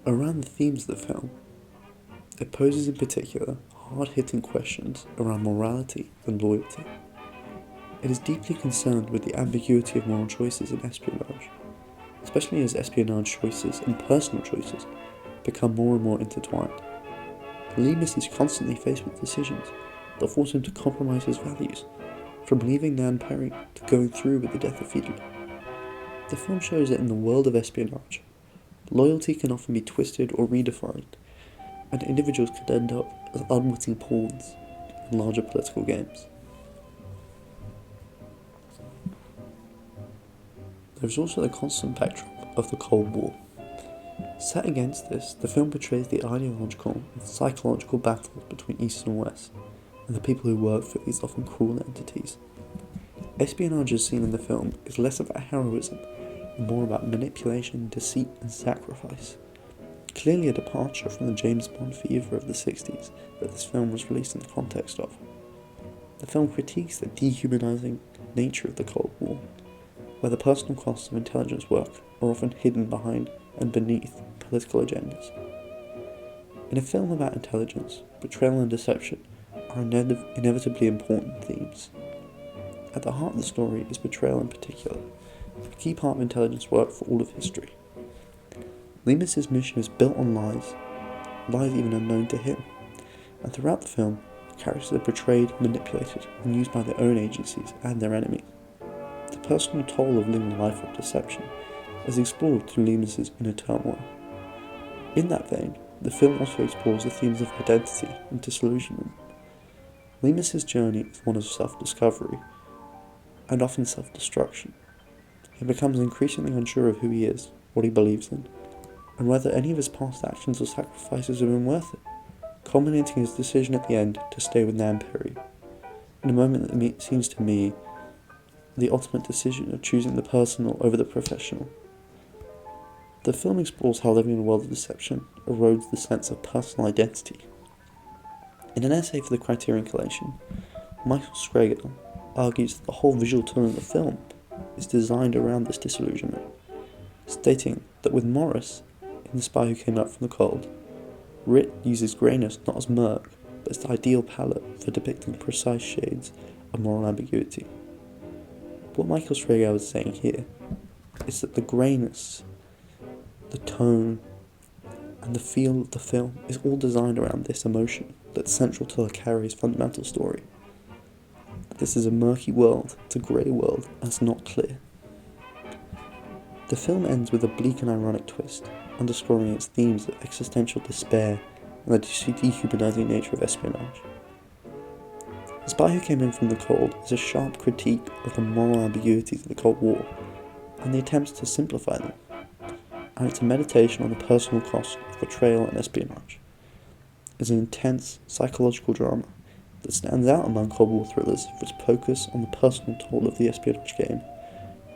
Around the themes of the film, it poses in particular hard-hitting questions around morality and loyalty. It is deeply concerned with the ambiguity of moral choices in espionage, especially as espionage choices and personal choices become more and more intertwined. Leamis is constantly faced with decisions that force him to compromise his values, from leaving Nan Perry to going through with the death of Fiedler. The film shows that in the world of espionage, loyalty can often be twisted or redefined, and individuals could end up as unwitting pawns in larger political games. There is also the constant backdrop of the Cold War. Set against this, the film portrays the ideological and psychological battles between East and West, and the people who work for these often cruel entities. Espionage as seen in the film is less about heroism and more about manipulation, deceit, and sacrifice. Clearly a departure from the James Bond fever of the 60s that this film was released in the context of. The film critiques the dehumanizing nature of the Cold War, where the personal costs of intelligence work are often hidden behind and beneath political agendas. In a film about intelligence, betrayal and deception are inevitably important themes. At the heart of the story is betrayal in particular, a key part of intelligence work for all of history. Leamis' mission is built on lies even unknown to him, and throughout the film, characters are betrayed, manipulated, and used by their own agencies and their enemies. The personal toll of living a life of deception is explored through Leamis' inner turmoil. In that vein, the film also explores the themes of identity and disillusionment. Leamis' journey is one of self-discovery, and often self-destruction. He becomes increasingly unsure of who he is, what he believes in, and whether any of his past actions or sacrifices have been worth it, culminating his decision at the end to stay with Nan Perry, in a moment that seems to me the ultimate decision of choosing the personal over the professional. The film explores how living in a world of deception erodes the sense of personal identity. In an essay for the Criterion Collection, Michael Scrager argues that the whole visual tone of the film is designed around this disillusionment, stating that with Morris, in The Spy Who Came Up from the Cold, Rit uses greyness not as murk, but as the ideal palette for depicting precise shades of moral ambiguity. What Michael Scrager was saying here is that the greyness, the tone, and the feel of the film is all designed around this emotion that's central to Le Carré's fundamental story. This is a murky world, it's a grey world, and it's not clear. The film ends with a bleak and ironic twist, underscoring its themes of existential despair and the dehumanizing nature of espionage. The Spy Who Came In From the Cold is a sharp critique of the moral ambiguities of the Cold War and the attempts to simplify them, and it's a meditation on the personal cost of betrayal and espionage. It's an intense psychological drama that stands out among Cold War thrillers for its focus on the personal toll of the espionage game,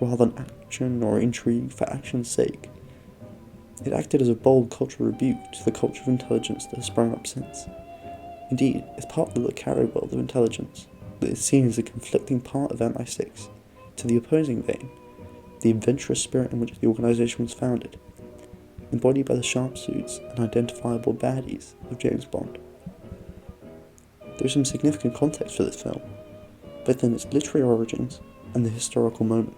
rather than action or intrigue for action's sake. It acted as a bold cultural rebuke to the culture of intelligence that has sprung up since. Indeed, it's part of the Le Carré world of intelligence that is seen as a conflicting part of MI6, to the opposing vein, the adventurous spirit in which the organisation was founded, embodied by the sharp suits and identifiable baddies of James Bond. There is some significant context for this film, both in its literary origins and the historical moment.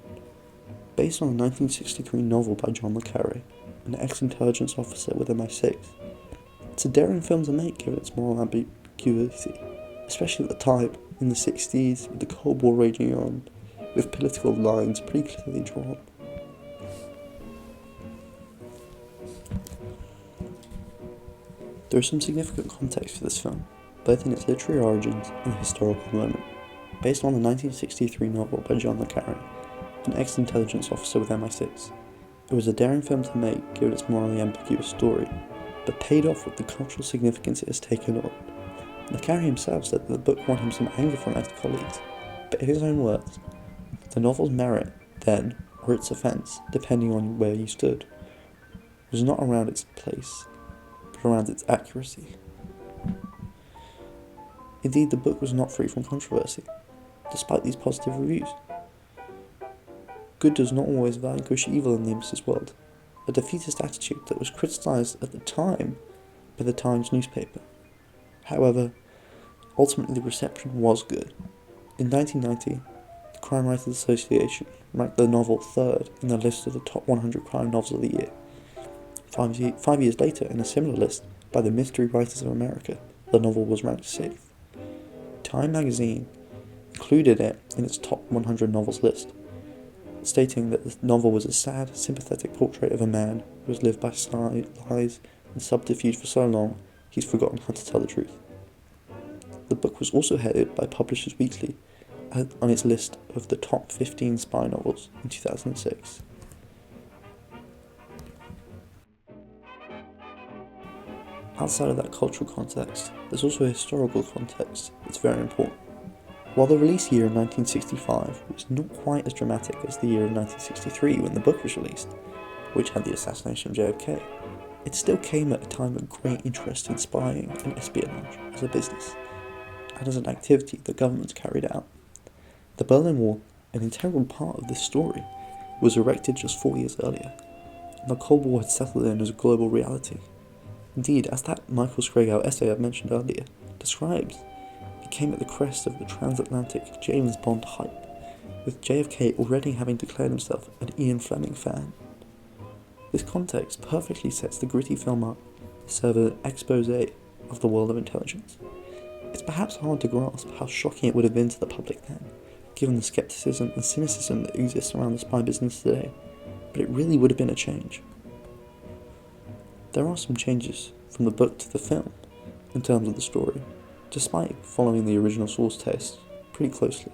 Based on a 1963 novel by John Le Carré, an ex-intelligence officer with MI6, it's a daring film to make given its moral ambiguity, especially at the time, in the 60s, with the Cold War raging on, with political lines pretty clearly drawn. There is some significant context for this film, both in its literary origins and the historical moment. Based on the 1963 novel by John Le Carré, an ex-intelligence officer with MI6, it was a daring film to make given its morally ambiguous story, but paid off with the cultural significance it has taken on. Le Carré himself said that the book won him some anger from ex-colleagues, but in his own words, the novel's merit, then, or its offence, depending on where you stood, was not around its place, but around its accuracy. Indeed, the book was not free from controversy, despite these positive reviews. Good does not always vanquish evil in Leamis' world, a defeatist attitude that was criticised at the time by the Times newspaper. However, ultimately the reception was good. In 1990, the Crime Writers Association ranked the novel third in the list of the top 100 crime novels of the year. 5 years later, in a similar list by the Mystery Writers of America, the novel was ranked 6th. Time magazine included it in its top 100 novels list, stating that the novel was a sad, sympathetic portrait of a man who has lived by lies and subterfuge for so long he's forgotten how to tell the truth. The book was also headed by Publishers Weekly on its list of the top 15 spy novels in 2006. Outside of that cultural context, there's also a historical context that's very important. While the release year in 1965 was not quite as dramatic as the year of 1963 when the book was released, which had the assassination of JFK, it still came at a time of great interest in spying and espionage as a business, and as an activity that governments carried out. The Berlin Wall, an integral part of this story, was erected just 4 years earlier, and the Cold War had settled in as a global reality. Indeed, as that Michael Scragow essay I mentioned earlier describes, it came at the crest of the transatlantic James Bond hype, with JFK already having declared himself an Ian Fleming fan. This context perfectly sets the gritty film up to serve as an expose of the world of intelligence. It's perhaps hard to grasp how shocking it would have been to the public then, given the skepticism and cynicism that exists around the spy business today, but it really would have been a change. There are some changes from the book to the film in terms of the story, despite following the original source text pretty closely.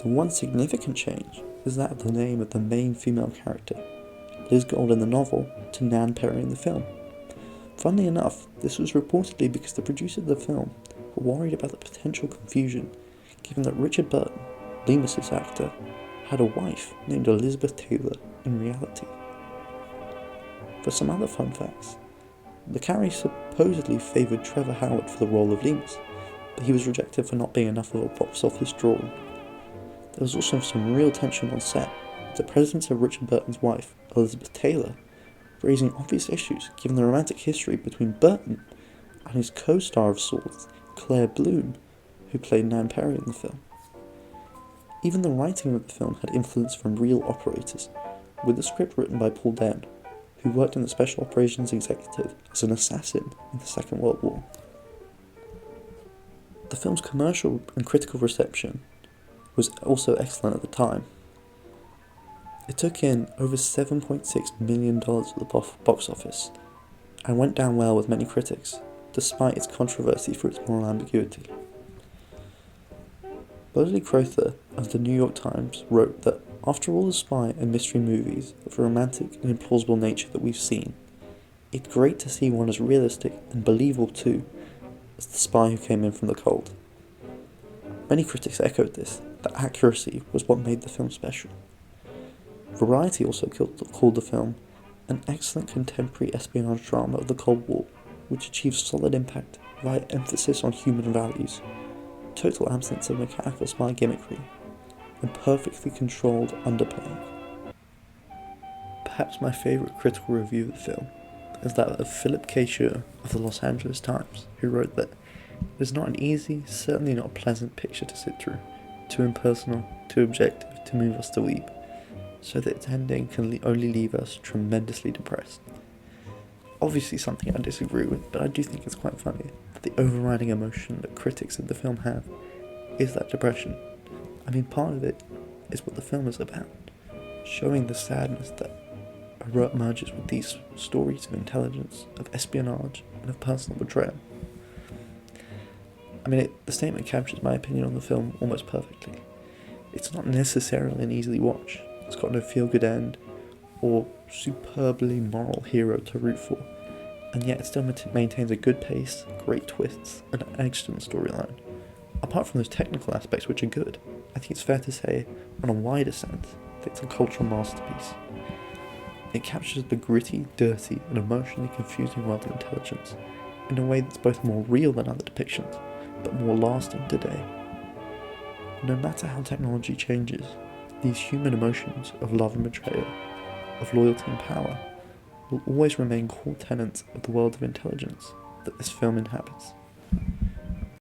The one significant change is that of the name of the main female character, Liz Gold in the novel, to Nan Perry in the film. Funnily enough, this was reportedly because the producers of the film were worried about the potential confusion, given that Richard Burton, Lemus's actor, had a wife named Elizabeth Taylor in reality. For some other fun facts, the Carrie supposedly favoured Trevor Howard for the role of Lemus, but he was rejected for not being enough of a box office draw. There was also some real tension on set, with the presence of Richard Burton's wife, Elizabeth Taylor, raising obvious issues given the romantic history between Burton and his co-star of sorts, Claire Bloom, who played Nan Perry in the film. Even the writing of the film had influence from real operators, with the script written by Paul Dern, who worked in the Special Operations Executive as an assassin in the Second World War. The film's commercial and critical reception was also excellent at the time. It took in over $7.6 million at the box office, and went down well with many critics, despite its controversy for its moral ambiguity. Bodley Crowther of the New York Times wrote that after all the spy and mystery movies of a romantic and implausible nature that we've seen, it's great to see one as realistic and believable too as The Spy Who Came In From the Cold. Many critics echoed this, that accuracy was what made the film special. Variety also called the film an excellent contemporary espionage drama of the Cold War, which achieves solid impact via emphasis on human values, total absence of mechanical spy gimmickry, and perfectly controlled underplaying. Perhaps my favourite critical review of the film is that of Philip K. Schur of the Los Angeles Times, who wrote that it is not an easy, certainly not a pleasant picture to sit through, too impersonal, too objective to move us to weep, so that its ending can only leave us tremendously depressed. Obviously something I disagree with, but I do think it's quite funny that the overriding emotion that critics of the film have is that depression. I mean, part of it is what the film is about, showing the sadness that emerges with these stories of intelligence, of espionage, and of personal betrayal. I mean, the statement captures my opinion on the film almost perfectly. It's not necessarily an easy watch. It's got no feel-good end, or superbly moral hero to root for, and yet it still maintains a good pace, great twists, and an excellent storyline. Apart from those technical aspects which are good, I think it's fair to say, on a wider sense, that it's a cultural masterpiece. It captures the gritty, dirty, and emotionally confusing world of intelligence in a way that's both more real than other depictions, but more lasting today. No matter how technology changes, these human emotions of love and betrayal of loyalty and power will always remain core tenets of the world of intelligence that this film inhabits.